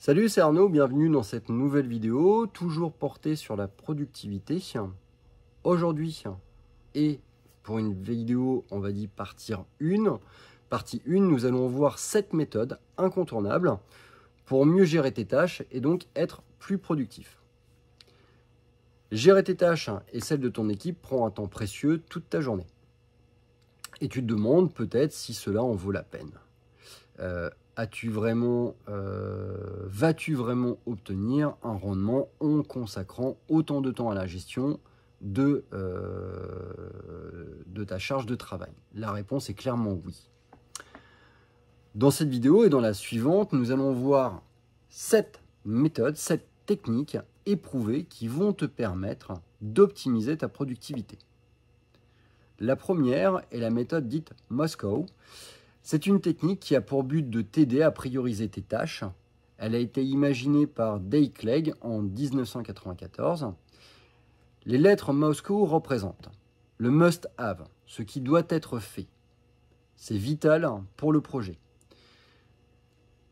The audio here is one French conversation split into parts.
Salut, c'est Arnaud, bienvenue dans cette nouvelle vidéo, toujours portée sur la productivité. Aujourd'hui, et pour une vidéo, on va dire partie 1, nous allons voir 7 méthodes incontournables pour mieux gérer tes tâches et donc être plus productif. Gérer tes tâches et celles de ton équipe prend un temps précieux toute ta journée. Et tu te demandes peut-être si cela en vaut la peine. Vas-tu vraiment obtenir un rendement en consacrant autant de temps à la gestion de ta charge de travail? La réponse est clairement oui. Dans cette vidéo et dans la suivante, nous allons voir 7 méthodes, 7 techniques éprouvées qui vont te permettre d'optimiser ta productivité. La première est la méthode dite Moscow. C'est une technique qui a pour but de t'aider à prioriser tes tâches. Elle a été imaginée par Dale Clegg en 1994. Les lettres Moscow représentent le must-have, ce qui doit être fait. C'est vital pour le projet.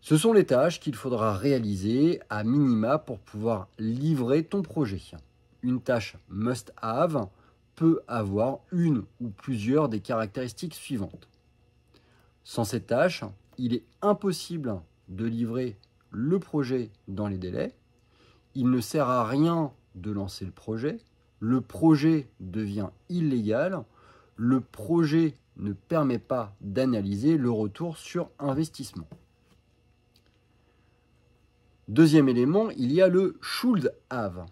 Ce sont les tâches qu'il faudra réaliser à minima pour pouvoir livrer ton projet. Une tâche must-have peut avoir une ou plusieurs des caractéristiques suivantes. Sans cette tâche, il est impossible de livrer le projet dans les délais. Il ne sert à rien de lancer le projet devient illégal, le projet ne permet pas d'analyser le retour sur investissement. Deuxième élément, il y a le should have.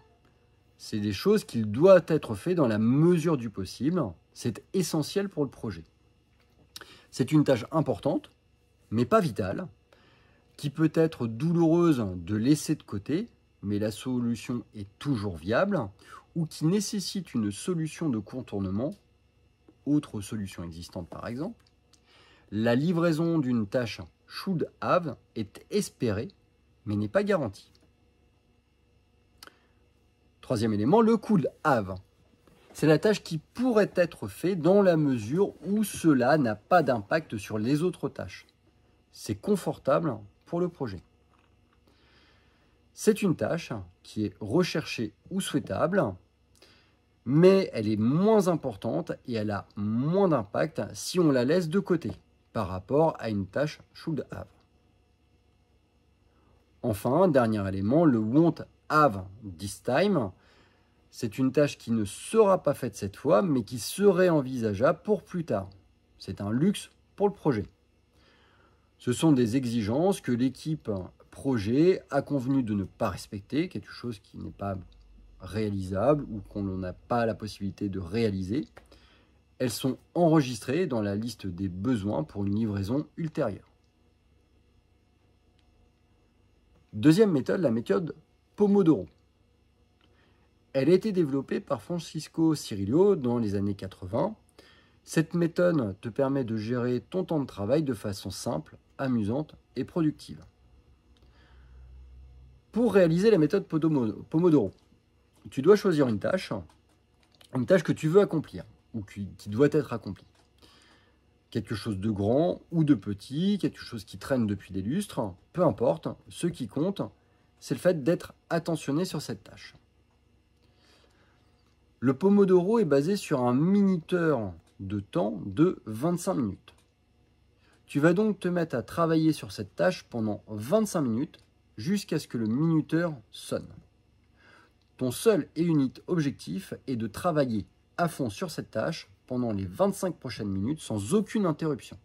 C'est des choses qui doivent être faites dans la mesure du possible. C'est essentiel pour le projet. C'est une tâche importante, mais pas vitale, qui peut être douloureuse de laisser de côté, mais la solution est toujours viable, ou qui nécessite une solution de contournement, autre solution existante par exemple. La livraison d'une tâche should have est espérée, mais n'est pas garantie. Troisième élément, le could have. C'est la tâche qui pourrait être faite dans la mesure où cela n'a pas d'impact sur les autres tâches. C'est confortable pour le projet. C'est une tâche qui est recherchée ou souhaitable, mais elle est moins importante et elle a moins d'impact si on la laisse de côté par rapport à une tâche should have. Enfin, dernier élément, le won't have this time. C'est une tâche qui ne sera pas faite cette fois, mais qui serait envisageable pour plus tard. C'est un luxe pour le projet. Ce sont des exigences que l'équipe projet a convenu de ne pas respecter, quelque chose qui n'est pas réalisable ou qu'on n'a pas la possibilité de réaliser. Elles sont enregistrées dans la liste des besoins pour une livraison ultérieure. Deuxième méthode, la méthode Pomodoro. Elle a été développée par Francisco Cirillo dans les années 80. Cette méthode te permet de gérer ton temps de travail de façon simple, amusante et productive. Pour réaliser la méthode Pomodoro, tu dois choisir une tâche que tu veux accomplir ou qui doit être accomplie. Quelque chose de grand ou de petit, quelque chose qui traîne depuis des lustres, peu importe, ce qui compte, c'est le fait d'être attentionné sur cette tâche. Le Pomodoro est basé sur un minuteur de temps de 25 minutes. Tu vas donc te mettre à travailler sur cette tâche pendant 25 minutes jusqu'à ce que le minuteur sonne. Ton seul et unique objectif est de travailler à fond sur cette tâche pendant les 25 prochaines minutes sans aucune interruption.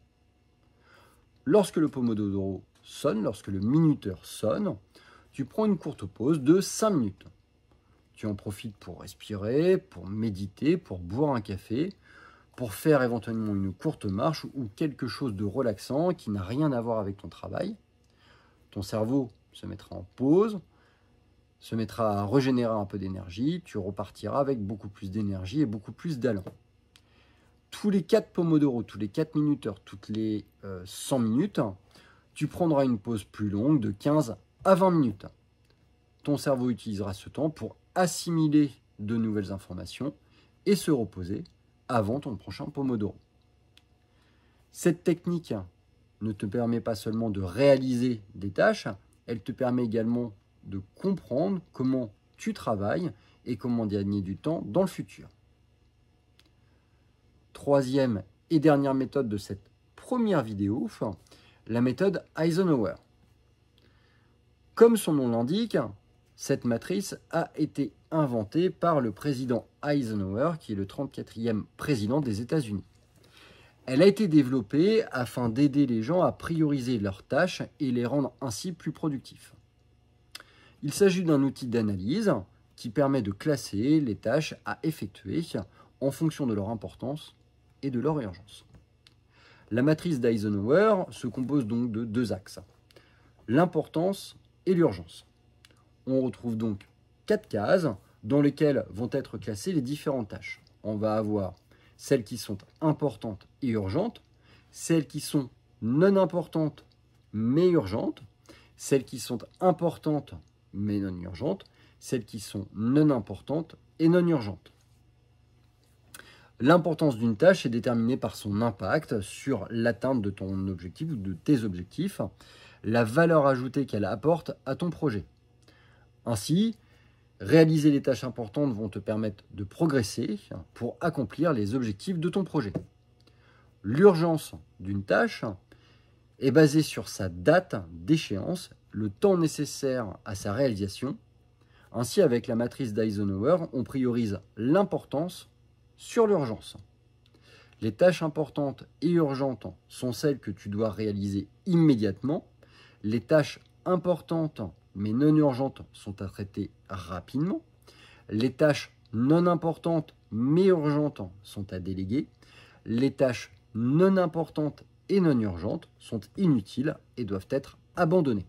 Lorsque le Pomodoro sonne, lorsque le minuteur sonne, tu prends une courte pause de 5 minutes. Tu en profites pour respirer, pour méditer, pour boire un café, pour faire éventuellement une courte marche ou quelque chose de relaxant qui n'a rien à voir avec ton travail. Ton cerveau se mettra en pause, se mettra à régénérer un peu d'énergie, tu repartiras avec beaucoup plus d'énergie et beaucoup plus d'allant. Tous les 4 Pomodoro, tous les 4 minuteurs, toutes les 100 minutes, tu prendras une pause plus longue de 15 à 20 minutes. Ton cerveau utilisera ce temps pour assimiler de nouvelles informations et se reposer avant ton prochain Pomodoro. Cette technique ne te permet pas seulement de réaliser des tâches, Elle te permet également de comprendre comment tu travailles et comment gagner du temps dans le futur. Troisième et dernière méthode de cette première vidéo, la méthode Eisenhower. Comme son nom l'indique, cette matrice a été inventée par le président Eisenhower, qui est le 34e président des États-Unis. Elle a été développée afin d'aider les gens à prioriser leurs tâches et les rendre ainsi plus productifs. Il s'agit d'un outil d'analyse qui permet de classer les tâches à effectuer en fonction de leur importance et de leur urgence. La matrice d'Eisenhower se compose donc de deux axes, l'importance et l'urgence. On retrouve donc 4 cases dans lesquelles vont être classées les différentes tâches. On va avoir celles qui sont importantes et urgentes, celles qui sont non importantes mais urgentes, celles qui sont importantes mais non urgentes, celles qui sont non importantes et non urgentes. L'importance d'une tâche est déterminée par son impact sur l'atteinte de ton objectif ou de tes objectifs, la valeur ajoutée qu'elle apporte à ton projet. Ainsi, réaliser les tâches importantes vont te permettre de progresser pour accomplir les objectifs de ton projet. L'urgence d'une tâche est basée sur sa date d'échéance, le temps nécessaire à sa réalisation. Ainsi, avec la matrice d'Eisenhower, on priorise l'importance sur l'urgence. Les tâches importantes et urgentes sont celles que tu dois réaliser immédiatement. Les tâches importantes mais non urgentes sont à traiter rapidement. Les tâches non importantes mais urgentes sont à déléguer. Les tâches non importantes et non urgentes sont inutiles et doivent être abandonnées.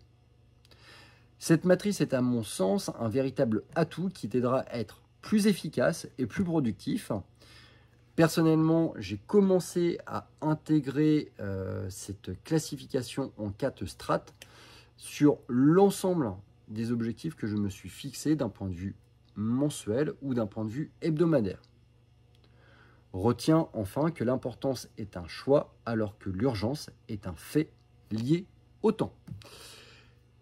Cette matrice est à mon sens un véritable atout qui t'aidera à être plus efficace et plus productif. Personnellement, j'ai commencé à intégrer cette classification en 4 strates sur l'ensemble des objectifs que je me suis fixés d'un point de vue mensuel ou d'un point de vue hebdomadaire. Retiens enfin que l'importance est un choix alors que l'urgence est un fait lié au temps.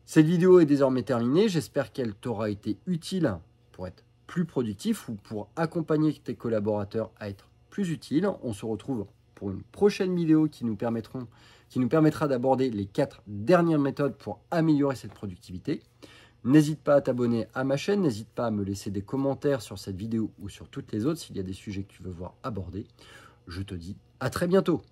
Cette vidéo est désormais terminée, j'espère qu'elle t'aura été utile pour être plus productif ou pour accompagner tes collaborateurs à être plus utiles. On se retrouve pour une prochaine vidéo qui nous permettra d'aborder les 4 dernières méthodes pour améliorer cette productivité. N'hésite pas à t'abonner à ma chaîne, n'hésite pas à me laisser des commentaires sur cette vidéo ou sur toutes les autres s'il y a des sujets que tu veux voir abordés. Je te dis à très bientôt.